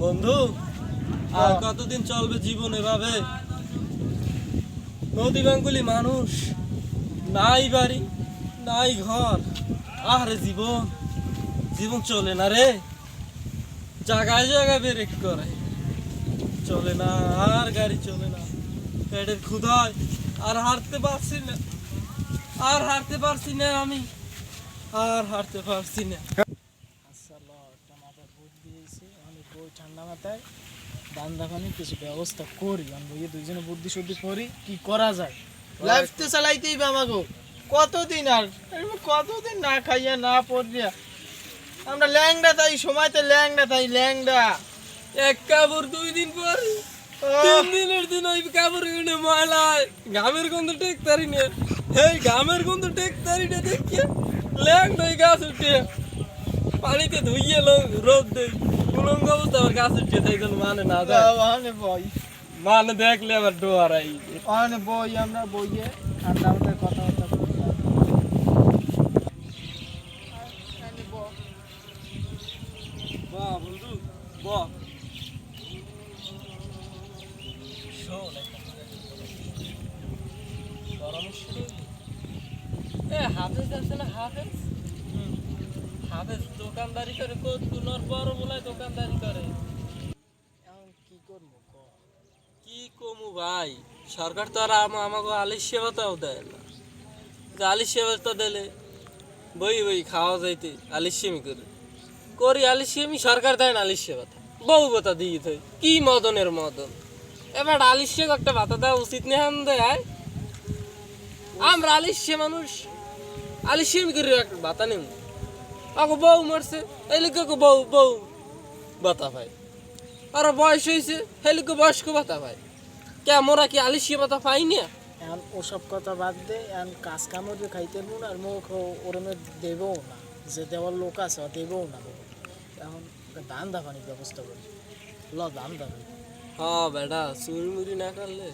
বন্ধু আর কতদিন চলবে জীবন এভাবে? নদী বাঙ্গুলি মানুষ, নাই বাড়ি নাই ঘর। আরে জীবন জীবন চলে না রে, জায়গায় জায়গায় ব্রেক করে চলে না, আর গাড়ি চলে না। পেটের ক্ষুধায় আর হাঁটতে পারছি না, আর হাঁটতে পারছি না আমি, আর হাঁটতে পারছি না। আচ্ছা ল, একটা মাথায় বুদ্ধি দিয়েছি, আমি বই ঠান্ডা মাথায় বান্দা পানি কিছু ব্যবস্থা করি। আমি বইয়ে দুইজনে বুদ্ধি শুদ্ধি করি কি করা যায়। লাইফ তো চালাইতেই বা আমাকে কতদিন আর কতদিন না খাইয়া না পড়িয়া আমরা ল্যাংড়া, তাই সময়তে ল্যাংড়া, তাই ল্যাংড়া এক কাপড় 2 দিন পর 3 দিনের দিন ওই কাপড় কিনে ময়লায় ঘামের গন্ধ টেকতারি না। এই ঘামের গন্ধ টেকতারি না দেখে ল্যাংড ওই গাছ উঠে পানিতে ধুইয়ে রোদ দেয়, উলঙ্গ অবস্থা আমার গাছ উঠে তাই জন্য মানে না যায়, আনে বই মানে দেখলে আবার ডোয়ারাই। আনে বই আমরা বইয়ে ঠান্ডা মাথায় কথাবার্তা করি। বাহ বন্ধু বাহ, হাফেজ আছে না, হাফেজ হাফেজ দোকানদারি করে, কতুনোর বড় বলে দোকানদারি করে। এখন কি করবো ক? কি কমু ভাই, সরকার তো আর আমাকে আলিশ সেবাটাও দেয় না। যে আলিশ সেবাটা দিলে বই বই খাওয়া যাইতে আলিশামি করি আলিশামি, সরকার দেয় না আলিশ সেবাটা, বউ ভাতা দিয়ে থাই কি মদনের মদন। এবার আলিশে একটা ভাতা দেওয়া উচিত নেই দেয়, আমরা আলিশে মানুষ আলিশামি করি একটা ভাতা নেব। আগে বউ মারছে এই লিখে বউ বউ ভাতা পাই, আর বয়স হয়েছে হেলিকে বয়স্ক ভাতা পাই, মোরা কি আলিশিয়া ভাতা পাই না? এখন ওসব কথা বাদ দে, এখন কাজ কামড়ে খাইতে না, আর মুখ ওরমে দেবও না, যে দেওয়ার লোক আছে দেবও না। এখন ধান দাফানির ব্যবস্থা করি, ল ধান দাফানি। হ্যাঁ বেটা, চুরি মুড়ি না করলে